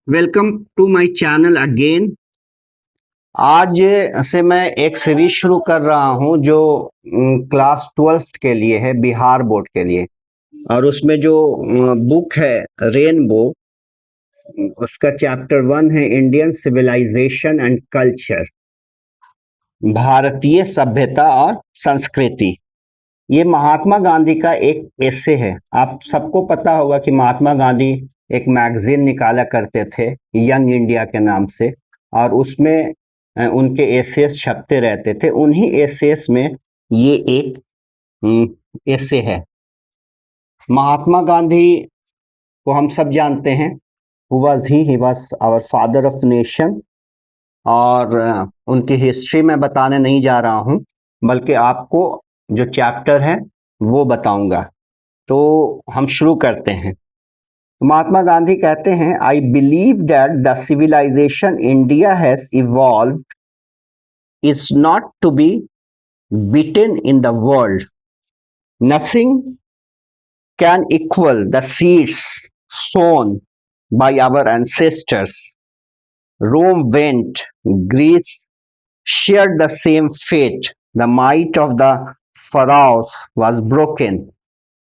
Welcome to my channel again. आज से मैं एक सीरीज शुरू कर रहा हूं जो क्लास 12th के लिए है, बिहार बोर्ड के लिए। और उसमें जो बुक है रेनबो, उसका चैप्टर 1 है इंडियन सिविलाइजेशन एंड कल्चर, भारतीय सभ्यता और संस्कृति। ये महात्मा गांधी का एक एसे है। आप सबको पता होगा कि महात्मा गांधी एक मैगजीन निकाला करते थे यंग इंडिया के नाम से, और उसमें उनके एसेस छपते रहते थे। उन्हीं एसेस में ये एक एसे है। महात्मा गांधी को हम सब जानते हैं। He was our father of nation. और उनकी हिस्ट्री में बताने नहीं जा रहा हूं, बल्कि आपको जो चैप्टर है वो बताऊंगा। तो हम शुरू करते हैं। महात्मा गांधी कहते हैं, I believe that the civilization India has evolve is not to be beaten in the world. Nothing can equal the seeds sown by our ancestors. Rome went, Greece shared the same fate. The might of the pharaohs was broken.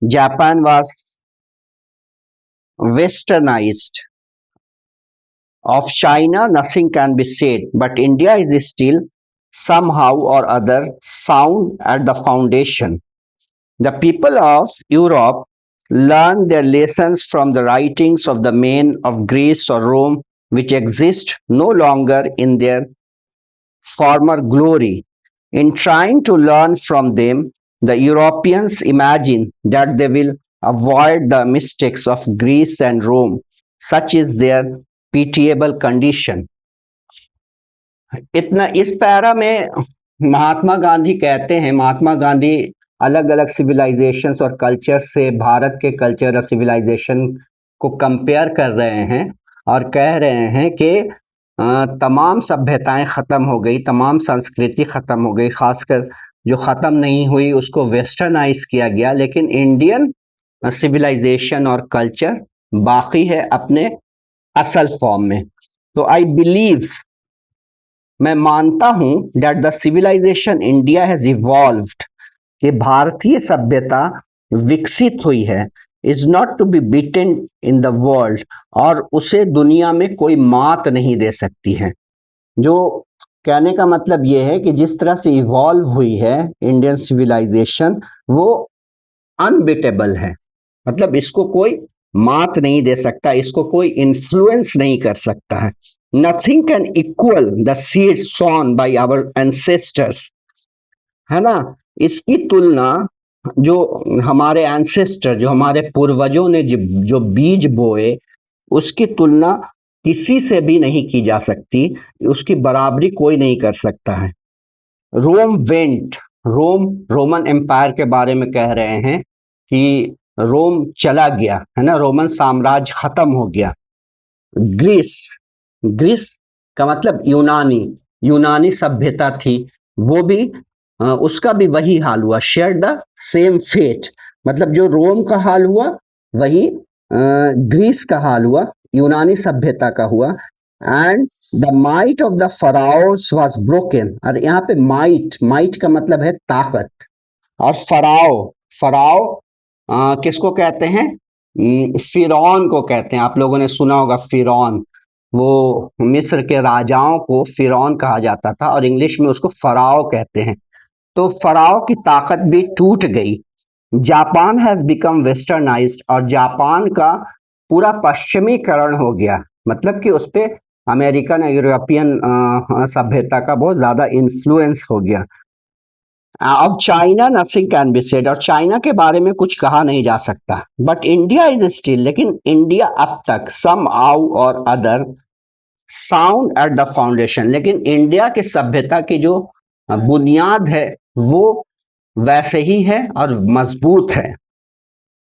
Japan was westernized. Of China, nothing can be said, but India is still somehow or other sound at the foundation. The people of Europe learned their lessons from the writings of the men of Greece or Rome, which exist no longer in their former glory. In trying to learn from them, the Europeans imagine that they will avoid the mistakes of Greece and Rome. Such is their pitiable condition. इतना इस para में महात्मा गांधी कहते हैं, महात्मा गांधी अलग अलग civilisations और culture से भारत के कल्चर और सिविलाइजेशन को कंपेयर कर रहे हैं और कह रहे हैं कि तमाम सभ्यताएं खत्म हो गई, तमाम संस्कृति खत्म हो गई, खासकर जो खत्म नहीं हुई उसको वेस्टर्नाइज किया गया, लेकिन इंडियन सिविलाइजेशन और कल्चर बाकी है अपने असल फॉर्म में। तो आई बिलीव, मैं मानता हूं, that the civilization India has evolved, कि भारतीय सभ्यता विकसित हुई है, is not to be beaten in the world, और उसे दुनिया में कोई मात नहीं दे सकती है। जो कहने का मतलब यह है कि जिस तरह से इवॉल्व हुई है इंडियन सिविलाइजेशन, वो अनबिटेबल है। मतलब इसको कोई मात नहीं दे सकता, इसको कोई इन्फ्लुएंस नहीं कर सकता है। Nothing can equal the seed sown by our ancestors, है ना। इसकी तुलना जो हमारे एंसेस्टर, जो हमारे पूर्वजों ने जो बीज बोए, उसकी तुलना किसी से भी नहीं की जा सकती, उसकी बराबरी कोई नहीं कर सकता है। रोम वेंट, रोम रोमन एम्पायर के बारे में कह रहे हैं कि रोम चला गया, है ना, रोमन साम्राज्य खत्म हो गया। ग्रीस, ग्रीस का मतलब यूनानी, यूनानी सभ्यता थी, वो भी उसका भी वही हाल हुआ। शेयर द सेम फेट, मतलब जो रोम का हाल हुआ वही ग्रीस का हाल हुआ, यूनानी सभ्यता का हुआ। And the might of the pharaohs was broken. और यहाँ पे माइट, माइट का मतलब है ताकत। और फराओ, फराओ किसको कहते हैं? फिरौन को कहते हैं। आप लोगों ने सुना होगा फिरौन, वो मिस्र के राजाओं को फिरौन कहा जाता था, और इंग्लिश में उसको फराओ कहते हैं। तो फराओ की ताकत भी टूट गई। जापान हैज बिकम वेस्टर्नाइज्ड, और जापान का पूरा पश्चिमीकरण हो गया, मतलब कि उस पे अमेरिकन यूरोपियन सभ्यता का बहुत ज्यादा इन्फ्लुएंस हो गया। अब China nothing can be said, और चाइना के बारे में कुछ कहा नहीं जा सकता। बट इंडिया इज स्टिल, लेकिन इंडिया अब तक सम आउ और other sound at the foundation, लेकिन इंडिया की सभ्यता की जो बुनियाद है वो वैसे ही है और मजबूत है।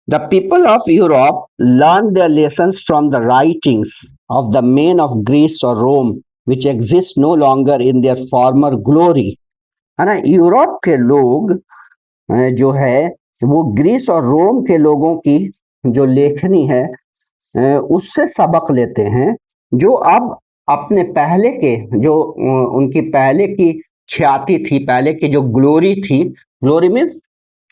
The people of Europe learn their lessons from the writings of the men of Greece और Rome, which exist no longer in their former glory, है ना। यूरोप के लोग जो है वो ग्रीस और रोम के लोगों की जो लेखनी है उससे सबक लेते हैं, जो अब अपने पहले के जो उनकी पहले की ख्याति थी, पहले की जो ग्लोरी थी, ग्लोरी मीन्स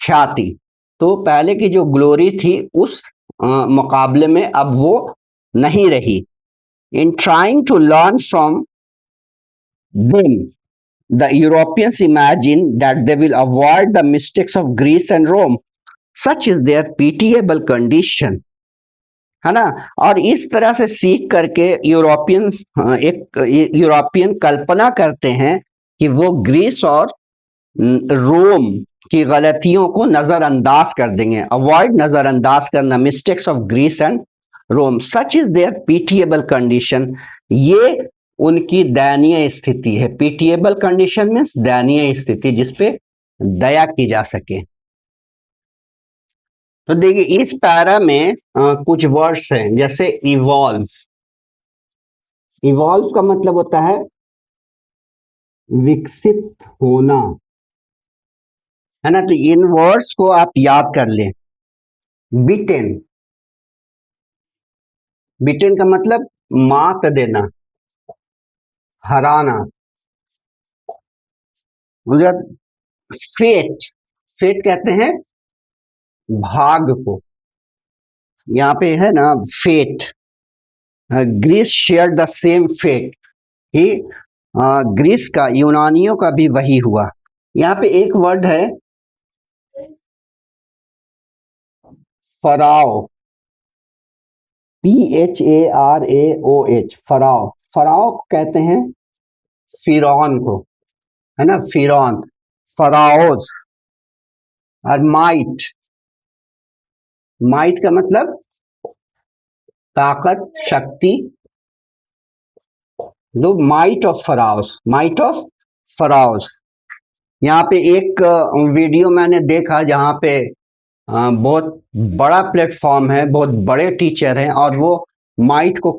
ख्याति, तो पहले की जो ग्लोरी थी उस मुकाबले में अब वो नहीं रही। In trying to learn from them, the Europeans imagine that they will avoid the mistakes of Greece and Rome. Such is their pitiable condition. है ना? और इस तरह से सीख करके यूरोपियन कल्पना करते हैं कि वो ग्रीस और रोम की गलतियों को नजरअंदाज कर देंगे। अवॉइड, नजरअंदाज करना, mistakes of Greece and Rome. Such is their pitiable condition, ये उनकी दयनीय स्थिति है। पीटिएबल कंडीशन मीन्स दयनीय स्थिति, जिसपे दया की जा सके। तो देखिए इस पैरा में कुछ वर्ड्स हैं, जैसे इवॉल्व। इवॉल्व का मतलब होता है विकसित होना, है ना? तो इन वर्ड्स को आप याद कर लें। बिटेन, बिटेन का मतलब मात देना, हराना। उसके बाद फेट, फेट कहते हैं भाग को। यहाँ पे है ना fate, Greece share the same fate, कि ग्रीस का, यूनानियों का भी वही हुआ। यहाँ पे एक वर्ड है फराओ, Pharaoh, फराओ। फराओ कहते हैं फिरौन को, है ना? फिरौन, फराओज। और माइट, माइट का मतलब ताकत, शक्ति। लो, माइट ऑफ फराउस, माइट ऑफ फराउस। यहाँ पे एक वीडियो मैंने देखा जहाँ पे बहुत बड़ा प्लेटफॉर्म है, बहुत बड़े टीचर हैं, और वो माइट को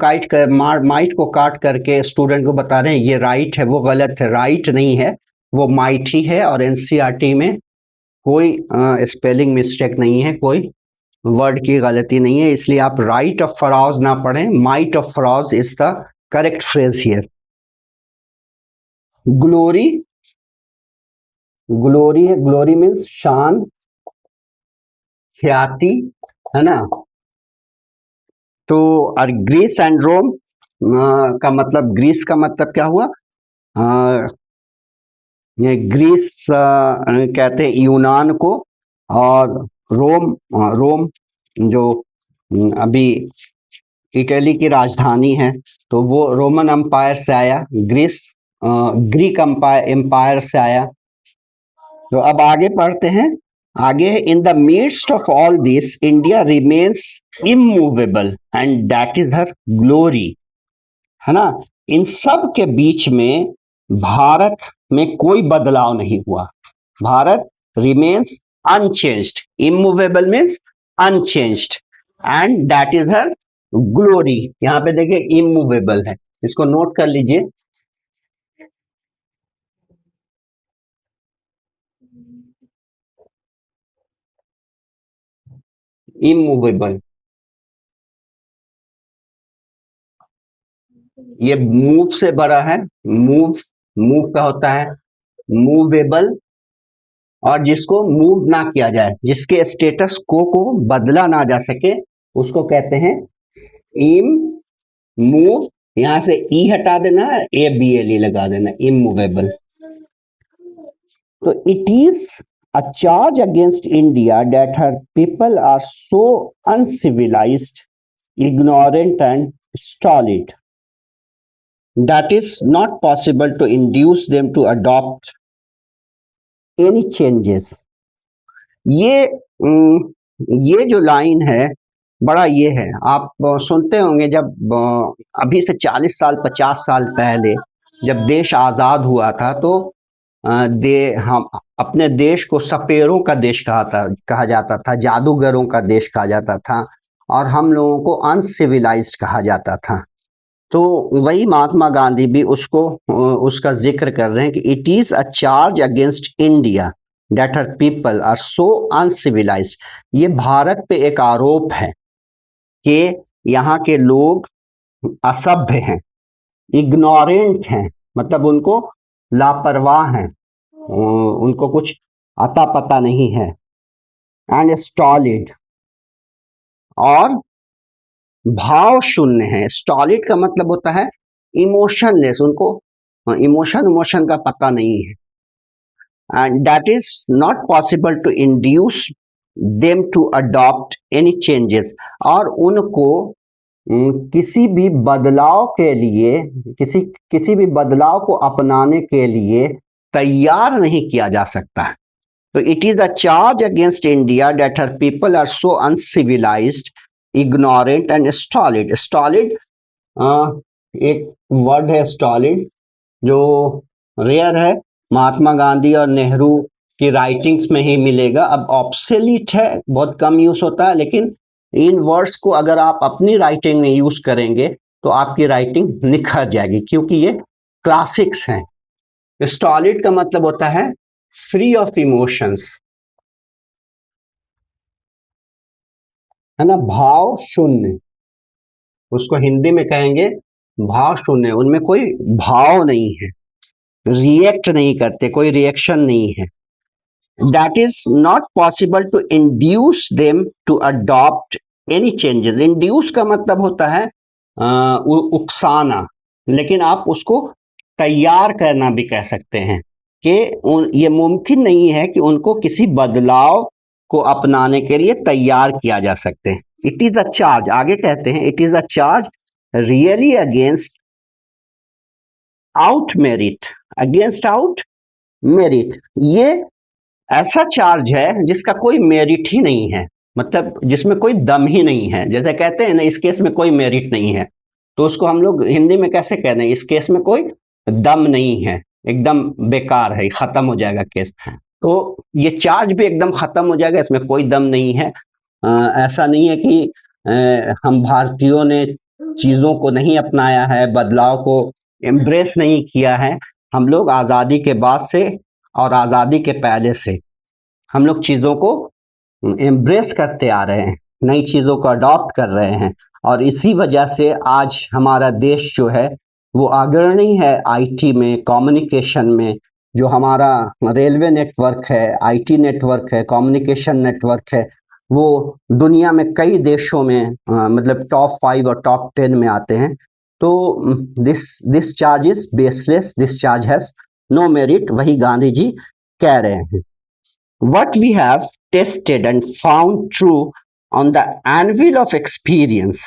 काट करके स्टूडेंट को बता रहे हैं ये राइट है, वो गलत है। राइट नहीं है, वो माइट ही है। और एनसीईआरटी में कोई स्पेलिंग मिस्टेक नहीं है, कोई वर्ड की गलती नहीं है, इसलिए आप राइट ऑफ फराउज ना पढ़ें, might of pharaohs is the correct phrase here. Glory, glory है, ग्लोरी मीन्स शान, ख्याति, है ना? तो और ग्रीस एंड रोम का मतलब, ग्रीस का मतलब क्या हुआ? ये ग्रीस कहते हैं यूनान को, और रोम, रोम जो अभी इटली की राजधानी है, तो वो रोमन एम्पायर से आया। ग्रीस ग्रीक एम्पायर से आया। तो अब आगे पढ़ते हैं। आगे, in the midst of all this India remains immovable and that is her glory, है ना? इन सब के बीच में भारत में कोई बदलाव नहीं हुआ। Bharat remains unchanged, immovable means unchanged, and that is her glory. यहाँ पे देखिए इमूवेबल है, इसको नोट कर लीजिए। इमूवेबल, ये मूव से बड़ा है। मूव, मूव का होता है मूवेबल, और जिसको मूव ना किया जाए, जिसके स्टेटस को बदला ना जा सके, उसको कहते हैं इम मूव। यहां से ई हटा देना, ABLE लगा देना, इमूवेबल। तो it is a charge against India that her people are so uncivilized, ignorant, and stolid that is not possible to induce them to adopt any changes. ये ये जो लाइन है, बड़ा ये है, आप सुनते होंगे जब अभी से 40 साल 50 साल पहले जब देश आजाद हुआ था, तो हम अपने देश को सपेरों का देश कहा जाता था, जादूगरों का देश कहा जाता था, और हम लोगों को अनसिविलाइज्ड कहा जाता था। तो वही महात्मा गांधी भी उसका जिक्र कर रहे हैं कि it is a charge against India that her people are so uncivilized. ये भारत पे एक आरोप है कि यहाँ के लोग असभ्य हैं, इग्नोरेंट हैं, मतलब उनको लापरवाह हैं, उनको कुछ अता पता नहीं है, एंड स्टॉलिड, और भाव शून्य है। स्टॉलिड का मतलब होता है इमोशनलेस, उनको इमोशन का पता नहीं है, and that is not possible to induce them to adopt any changes, और उनको किसी भी बदलाव के लिए, किसी भी बदलाव को अपनाने के लिए तैयार नहीं किया जा सकता है। तो it is a charge against India that her people are so uncivilised, ignorant and stolid. Stolid एक वर्ड है, स्टॉलिड, जो रेयर है, महात्मा गांधी और नेहरू की राइटिंग्स में ही मिलेगा। अब ऑब्सोलीट है, बहुत कम यूज होता है, लेकिन इन वर्ड्स को अगर आप अपनी राइटिंग में यूज करेंगे तो आपकी राइटिंग निखर जाएगी, क्योंकि ये क्लासिक्स हैं। स्टॉलिड का मतलब होता है फ्री ऑफ इमोशंस, है ना, भाव शून्य, उसको हिंदी में कहेंगे भाव शून्य। उनमें कोई भाव नहीं है, रिएक्ट नहीं करते, कोई रिएक्शन नहीं है। that is not possible to induce them to adopt any changes। induce का मतलब होता है उकसाना, लेकिन आप उसको तैयार करना भी कह सकते हैं कि ये मुमकिन नहीं है कि उनको किसी बदलाव को अपनाने के लिए तैयार किया जा सकते हैं। इट इज अ चार्ज, आगे कहते हैं, it is a charge really against out merit, against out merit. ये ऐसा चार्ज है जिसका कोई मेरिट ही नहीं है, मतलब जिसमें कोई दम ही नहीं है। जैसे कहते हैं ना, इस केस में कोई मेरिट नहीं है, तो उसको हम लोग हिंदी में कैसे कह रहे हैं, इस केस में कोई दम नहीं है, एकदम बेकार है, खत्म हो जाएगा केस। तो ये चार्ज भी एकदम खत्म हो जाएगा, इसमें कोई दम नहीं है। ऐसा नहीं है कि हम भारतीयों ने चीजों को नहीं अपनाया है, बदलाव को एम्ब्रेस नहीं किया है। हम लोग आजादी के बाद से और आजादी के पहले से हम लोग चीजों को एम्ब्रेस करते आ रहे हैं, नई चीजों को अडॉप्ट कर रहे हैं, और इसी वजह से आज हमारा देश जो है वो अग्रणी है आईटी में, कम्युनिकेशन में। जो हमारा रेलवे नेटवर्क है, आईटी नेटवर्क है, कम्युनिकेशन नेटवर्क है, वो दुनिया में कई देशों में मतलब टॉप 5 और टॉप 10 में आते हैं। तो this charge is baseless, this charge has no merit, वही गांधी जी कह रहे हैं। What we have tested and found true on the anvil of experience,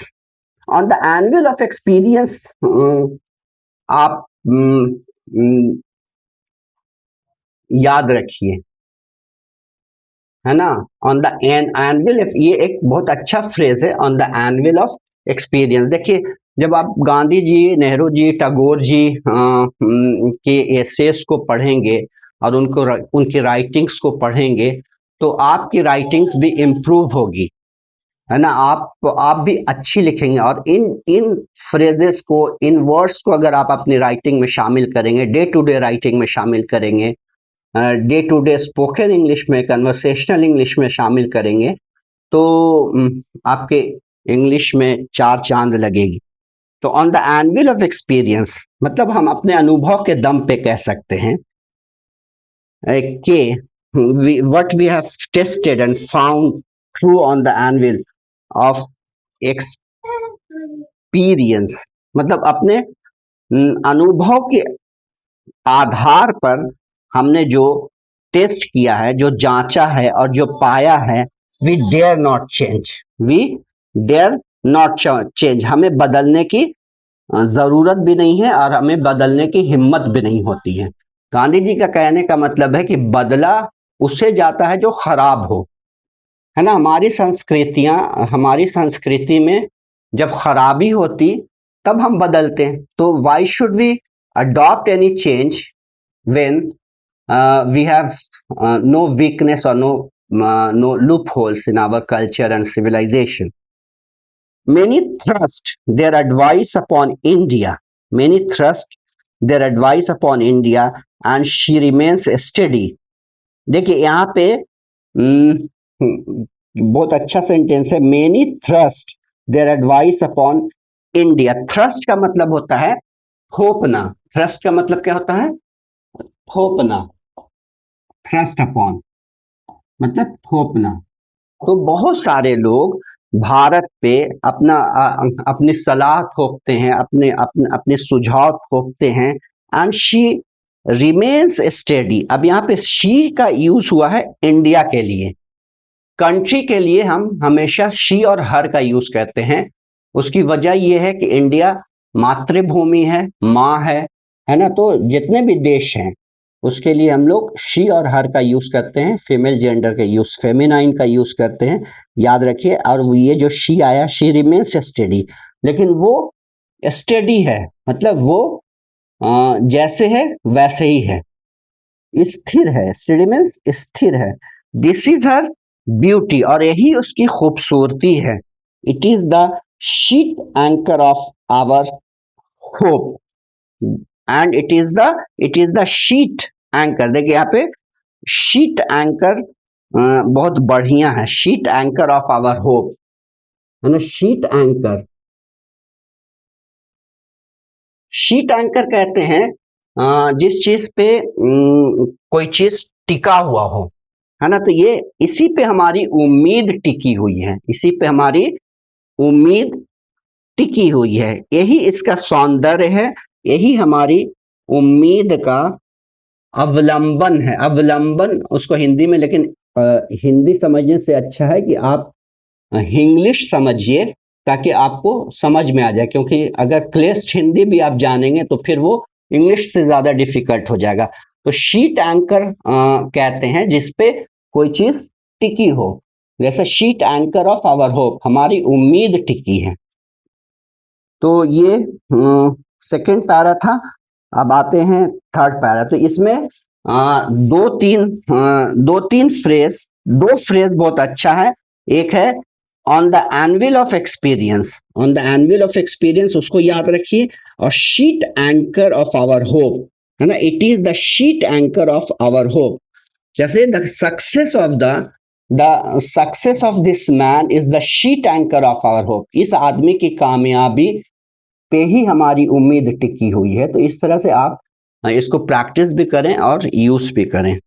on the anvil of experience, आप याद रखिए, है ना, ऑन द एनविल, ये एक बहुत अच्छा फ्रेज है, on the anvil of experience. देखिए, जब आप गांधी जी, नेहरू जी, टैगोर जी के एसेस को पढ़ेंगे और उनकी राइटिंग्स को पढ़ेंगे, तो आपकी राइटिंग्स भी इम्प्रूव होगी, है ना, आप भी अच्छी लिखेंगे। और इन इन फ्रेजेस को, इन वर्ड्स को अगर आप अपनी राइटिंग में शामिल करेंगे, डे टू डे राइटिंग में शामिल करेंगे, day to day spoken English में, कन्वर्सेशनल इंग्लिश में शामिल करेंगे, तो आपके इंग्लिश में चार चांद लगेगी। तो on the anvil of experience मतलब हम अपने अनुभव के दम पे कह सकते हैं कि what we have tested and found true on the anvil of experience, मतलब अपने अनुभव के आधार पर हमने जो टेस्ट किया है, जो जांचा है और जो पाया है, we dare not change, we dare not change. हमें बदलने की जरूरत भी नहीं है और हमें बदलने की हिम्मत भी नहीं होती है। गांधी जी का कहने का मतलब है कि बदला उससे जाता है जो खराब हो, है ना। हमारी संस्कृति में जब खराबी होती तब हम बदलते हैं। तो why should we adopt any change when we have no weakness or no loopholes in our culture and civilization. Many thrust their advice upon India. Many thrust their advice upon India and she remains steady. देखिए यहाँ पे बहुत अच्छा sentence है, many thrust their advice upon India. Thrust का मतलब होता है थोपना। थ्रस्ट का मतलब क्या होता है? थोपना। थ्रस्ट अपॉन मतलब थोपना। तो बहुत सारे लोग भारत पे अपनी सलाह थोपते हैं, अपने अपने अपने सुझाव थोपते हैं। And she remains steady. अब यहाँ पे शी का यूज हुआ है इंडिया के लिए। कंट्री के लिए हम हमेशा शी और हर का यूज करते हैं। उसकी वजह यह है कि इंडिया मातृभूमि है, माँ है ना। तो जितने भी देश हैं उसके लिए हम लोग शी और हर का यूज करते हैं, फीमेल जेंडर का यूज, फेमिनाइन का यूज करते हैं, याद रखिए। और ये जो शी आया, शी रिमेन्स स्टडी, लेकिन वो स्टडी है, मतलब वो जैसे है वैसे ही है, स्थिर है। स्टडी मीन्स स्थिर है। दिस इज हर ब्यूटी, और यही उसकी खूबसूरती है। It is the sheet anchor of our hope, and it is the sheet anchor. देखिए यहाँ पे शीट एंकर बहुत बढ़िया है। Sheet anchor of our hope, है ना। शीट एंकर, शीट एंकर कहते हैं जिस चीज पे कोई चीज टिका हुआ हो, है ना। तो ये इसी पे हमारी उम्मीद टिकी हुई है, इसी पे हमारी उम्मीद टिकी हुई है। यही इसका सौंदर्य है, यही हमारी उम्मीद का अवलंबन है। अवलंबन उसको हिंदी में, लेकिन हिंदी समझने से अच्छा है कि आप इंग्लिश समझिए, ताकि आपको समझ में आ जाए। क्योंकि अगर क्लेस्ट हिंदी भी आप जानेंगे तो फिर वो इंग्लिश से ज्यादा डिफिकल्ट हो जाएगा। तो शीट एंकर कहते हैं जिसपे कोई चीज टिकी हो, जैसे sheet anchor of our hope, हमारी उम्मीद टिकी है। तो ये सेकंड पैरा था। अब आते हैं थर्ड पैरा। तो इसमें दो तीन फ्रेज, दो फ्रेज बहुत अच्छा है। एक है on the anvil of experience, on the anvil of experience, उसको याद रखिए। और sheet anchor of our hope, है ना। It is the sheet anchor of our hope. जैसे the success of this man is the sheet anchor of our hope. इस आदमी की कामयाबी पे ही हमारी उम्मीद टिकी हुई है। तो इस तरह से आप इसको प्रैक्टिस भी करें और यूज भी करें।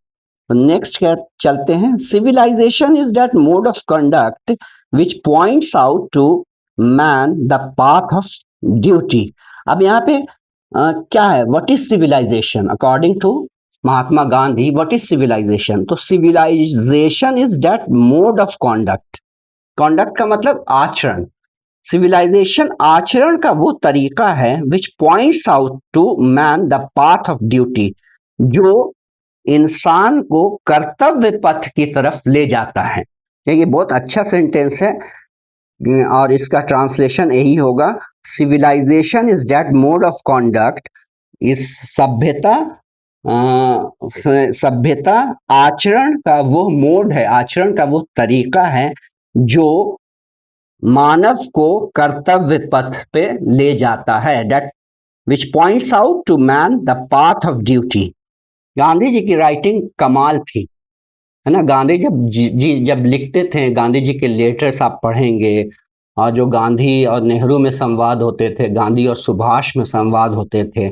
नेक्स्ट क्या चलते हैं। Civilisation is that mode of conduct which points out to man the path of duty. अब यहाँ पे क्या है, what is civilisation according to Mahatma Gandhi? What is civilisation? तो civilisation is that mode of conduct. Conduct का मतलब आचरण। सिविलाइजेशन आचरण का वो तरीका है which points out to man the path of duty, जो इंसान को कर्तव्य पथ की तरफ ले जाता है। ये बहुत अच्छा सेंटेंस है, और इसका ट्रांसलेशन यही होगा, civilisation is that mode of conduct. इस सभ्यता सभ्यता आचरण का वो मोड है, आचरण का वो तरीका है जो मानव को कर्तव्य पथ पे ले जाता है। That which points out to man the path of duty. Gandhi ji की राइटिंग कमाल थी, है ना। गांधी जब लिखते थे, गांधी जी के लेटर्स आप पढ़ेंगे, और जो गांधी और नेहरू में संवाद होते थे, गांधी और सुभाष में संवाद होते थे,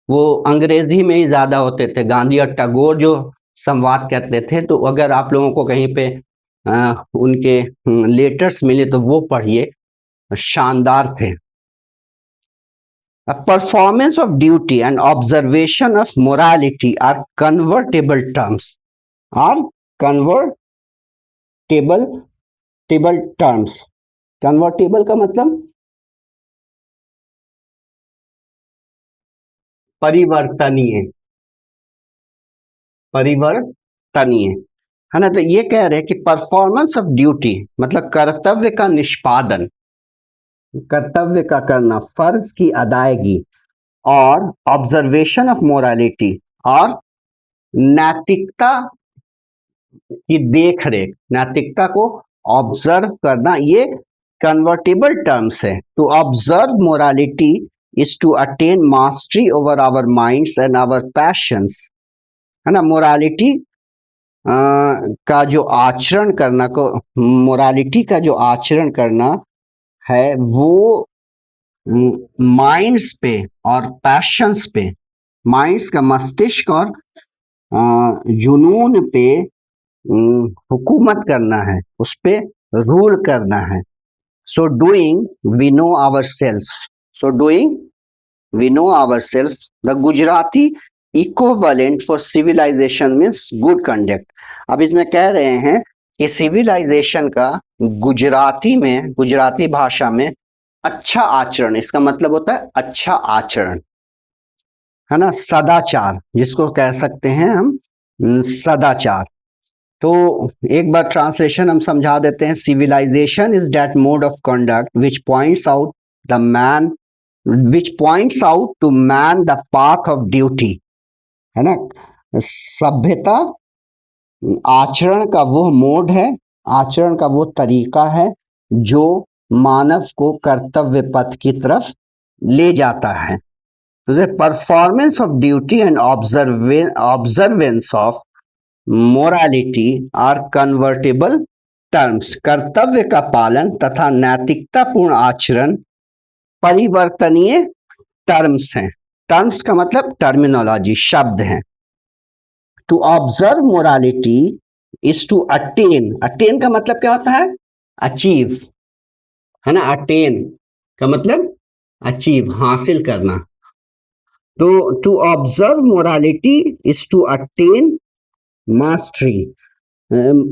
वो अंग्रेजी में ही ज्यादा होते थे। गांधी और टैगोर जो संवाद करते थे, तो अगर आप लोगों को कहीं पे उनके लेटर्स मिले तो वो पढ़िए, शानदार थे। A performance of duty and observation of morality are convertible terms. Are convertible table terms. Convertible का मतलब परिवर्तनीय, परिवर्तनीय, है ना। तो ये कह रहे हैं कि परफॉर्मेंस ऑफ ड्यूटी मतलब कर्तव्य का निष्पादन, कर्तव्य का करना, फर्ज की अदायगी, और ऑब्जर्वेशन ऑफ मोरालिटी, और नैतिकता की देख रेख, नैतिकता को ऑब्जर्व करना, ये कन्वर्टेबल टर्म्स है। To observe morality is to attain mastery over our minds and our passions, है ना। मोरालिटी का जो आचरण करना को, मोरालिटी का जो आचरण करना है, वो माइंड्स पे और पैशंस पे, माइंड्स का मस्तिष्क और जुनून पे हुकूमत करना है, उस पे रूल करना है। So doing we know our self, so doing we know our self, the Gujarati equivalent for civilisation means good conduct. अब इसमें कह रहे हैं कि सिविलाइजेशन का गुजराती में, गुजराती भाषा में अच्छा आचरण, इसका मतलब होता है अच्छा आचरण, है ना, सदाचार जिसको कह सकते हैं हम, सदाचार। तो एक बार ट्रांसलेशन हम समझा देते हैं। Civilisation is that mode of conduct which points out the man, which points out to man the path of duty, है ना। सभ्यता आचरण का वो मोड है, आचरण का वो तरीका है जो मानव को कर्तव्य पथ की तरफ ले जाता है। Performance of duty and observance of morality are convertible terms. कर्तव्य का पालन तथा नैतिकतापूर्ण आचरण परिवर्तनीय टर्म्स हैं। टर्म्स का मतलब टर्मिनोलॉजी, शब्द हैं। To observe morality is to attain, attain का मतलब क्या होता है, अचीव, है ना। अटेन का मतलब अचीव, हासिल करना। तो to observe morality is to attain mastery.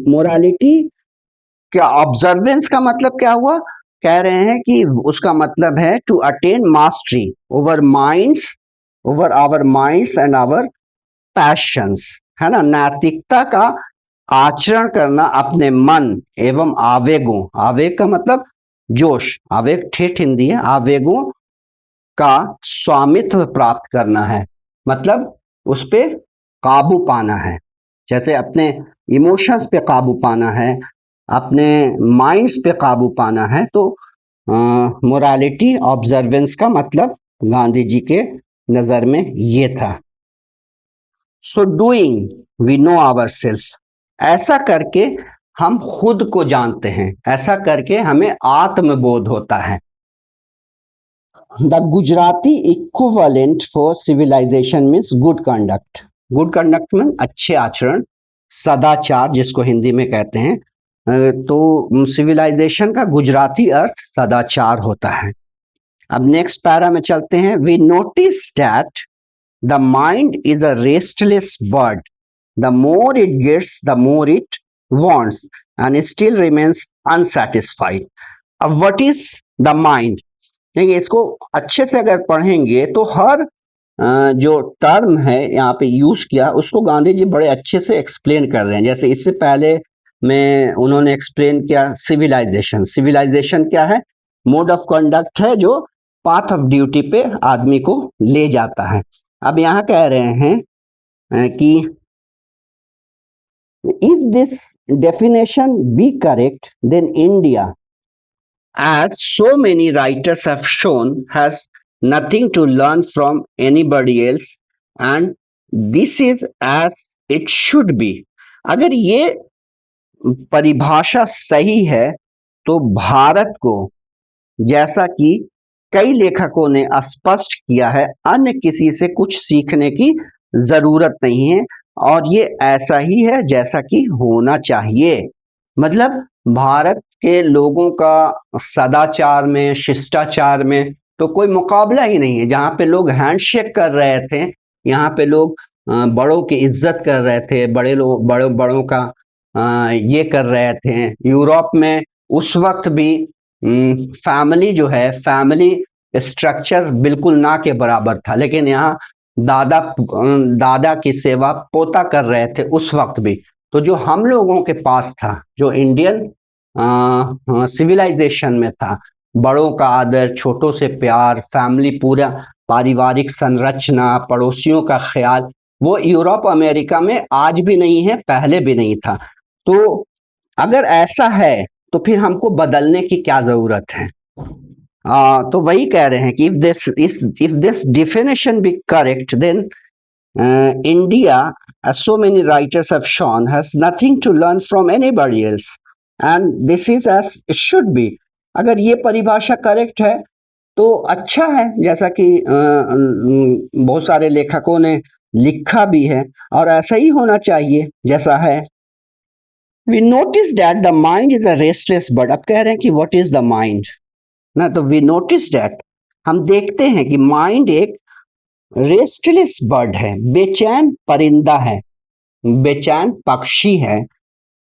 Morality क्या, ऑब्जर्वेंस का मतलब क्या हुआ, कह रहे हैं कि उसका मतलब है to attain mastery over minds, over our minds and our passions, है ना। नैतिकता का आचरण करना अपने मन एवं आवेगों, आवेग का मतलब जोश, आवेग ठेठ हिंदी है, आवेगों का स्वामित्व प्राप्त करना है, मतलब उस पे काबू पाना है। जैसे अपने इमोशंस पे काबू पाना है, अपने माइंड्स पे काबू पाना है। तो मोरालिटी ऑब्जर्वेंस का मतलब गांधी जी के नजर में ये था। So doing we know our self, ऐसा करके हम खुद को जानते हैं, ऐसा करके हमें आत्मबोध होता है। The Gujarati equivalent for civilisation means good conduct, good conduct में अच्छे आचरण, सदाचार जिसको हिंदी में कहते हैं। तो सिविलाइजेशन का गुजराती अर्थ सदाचार होता है। अब नेक्स्ट पैरा में चलते हैं। We notice that the mind is a restless bird, the more it gets the more it wants and still remains unsatisfied. अब what is the mind? देखिए, इसको अच्छे से अगर पढ़ेंगे तो हर जो टर्म है यहाँ पे यूज किया उसको गांधी जी बड़े अच्छे से एक्सप्लेन कर रहे हैं। जैसे इससे पहले में उन्होंने एक्सप्लेन किया सिविलाइजेशन, सिविलाइजेशन क्या है, मोड ऑफ कंडक्ट है जो पाथ ऑफ ड्यूटी पे आदमी को ले जाता है। अब यहाँ कह रहे हैं कि if this definition be correct, then India, as so many writers have shown, has nothing to learn from anybody else, and this is as it should be. अगर ये परिभाषा सही है तो भारत को, जैसा कि कई लेखकों ने स्पष्ट किया है, अन्य किसी से कुछ सीखने की जरूरत नहीं है और ये ऐसा ही है जैसा कि होना चाहिए। मतलब भारत के लोगों का सदाचार में, शिष्टाचार में तो कोई मुकाबला ही नहीं है। जहाँ पे लोग हैंडशेक कर रहे थे, यहाँ पे लोग बड़ों की इज्जत कर रहे थे, बड़े लोग बड़ों बड़ों का ये कर रहे थे। यूरोप में उस वक्त भी फैमिली जो है, फैमिली स्ट्रक्चर बिल्कुल ना के बराबर था, लेकिन यहाँ दादा दादा की सेवा पोता कर रहे थे उस वक्त भी। तो जो हम लोगों के पास था, जो इंडियन सिविलाइजेशन में था, बड़ों का आदर, छोटों से प्यार, फैमिली पूरा, पारिवारिक संरचना, पड़ोसियों का ख्याल, वो यूरोप अमेरिका में आज भी नहीं है, पहले भी नहीं था। तो अगर ऐसा है तो फिर हमको बदलने की क्या जरूरत है। तो वही कह रहे हैं कि if this definition be correct, then India, as so many writers have shown, has nothing to learn from anybody else, and this is as it should be. अगर ये परिभाषा करेक्ट है तो अच्छा है, जैसा कि बहुत सारे लेखकों ने लिखा भी है और ऐसा ही होना चाहिए जैसा है। We notice that the mind is a restless bird. अब कह रहे हैं कि व्हाट इज द माइंड ना, तो वी नोटिस दैट, हम देखते हैं कि माइंड एक रेस्टलेस बर्ड है, बेचैन परिंदा है, बेचैन पक्षी है।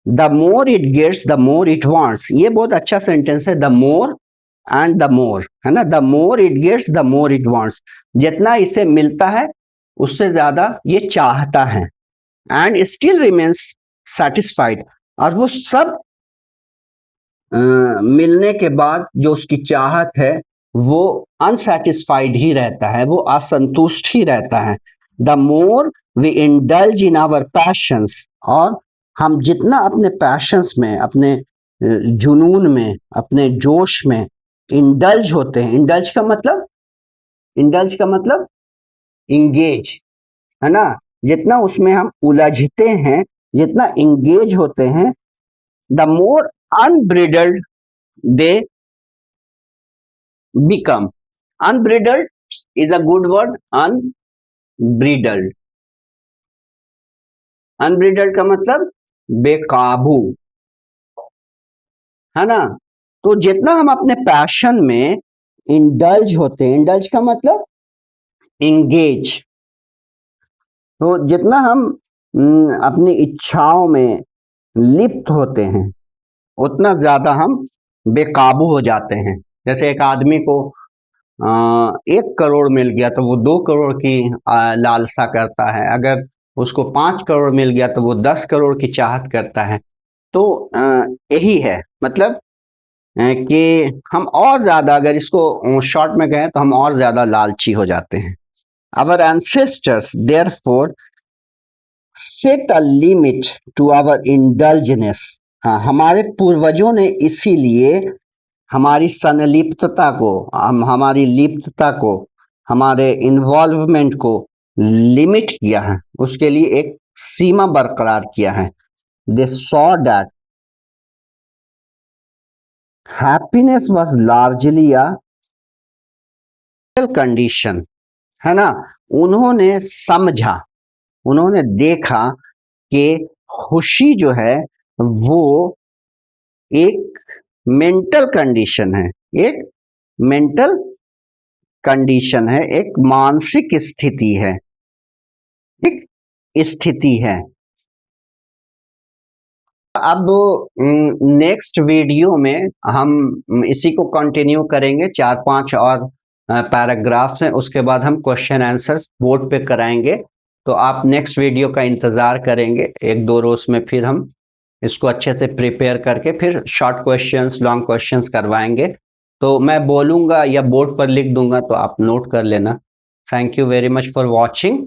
The more it gets the more it wants, ये बहुत अच्छा सेंटेंस है। The more and the more, है ना, the more it gets the more it wants, जितना इसे मिलता है उससे ज्यादा ये चाहता है। एंड स्टिल रिमेन्स सेटिस्फाइड, और वो सब मिलने के बाद जो उसकी चाहत है वो अनसेटिस्फाइड ही रहता है, वो असंतुष्ट ही रहता है। The more we indulge in our passions, और हम जितना अपने पैशंस में, अपने जुनून में, अपने जोश में इंडल्ज होते हैं। इंडल्ज का मतलब इंगेज, है ना, जितना उसमें हम उलझते हैं, जितना इंगेज होते हैं, the more unbridled they become. Unbridled is a good word. Unbridled, unbridled का मतलब बेकाबू, है ना। तो जितना हम अपने पैशन में इंडल्ज होते हैं, इंडल्ज का मतलब इंगेज, तो जितना हम अपनी इच्छाओं में लिप्त होते हैं उतना ज्यादा हम बेकाबू हो जाते हैं। जैसे एक आदमी को 1 करोड़ मिल गया तो वो 2 करोड़ की लालसा करता है, अगर उसको 5 करोड़ मिल गया तो वो 10 करोड़ की चाहत करता है। तो यही है मतलब कि हम और ज्यादा, अगर इसको शॉर्ट में कहें तो हम और ज्यादा लालची हो जाते हैं। Our ancestors therefore set a limit to our indulgences, हाँ, हमारे पूर्वजों ने इसीलिए हमारी संलिप्तता को, हमारी लिप्तता को, हमारे इन्वॉल्वमेंट को लिमिट किया है, उसके लिए एक सीमा बरकरार किया है। They saw that happiness was largely a condition, है ना। उन्होंने समझा, उन्होंने देखा कि खुशी जो है वो एक मेंटल कंडीशन है, एक मेंटल कंडीशन है, एक मानसिक स्थिति है, एक स्थिति है। अब नेक्स्ट वीडियो में हम इसी को कंटिन्यू करेंगे, 4-5 और पैराग्राफ्स हैं, उसके बाद हम क्वेश्चन आंसर बोर्ड पे कराएंगे। तो आप नेक्स्ट वीडियो का इंतजार करेंगे, 1-2 रोज में फिर हम इसको अच्छे से प्रिपेयर करके फिर शॉर्ट क्वेश्चंस, लॉन्ग क्वेश्चंस करवाएंगे। तो मैं बोलूंगा या बोर्ड पर लिख दूंगा तो आप नोट कर लेना। Thank you very much for watching.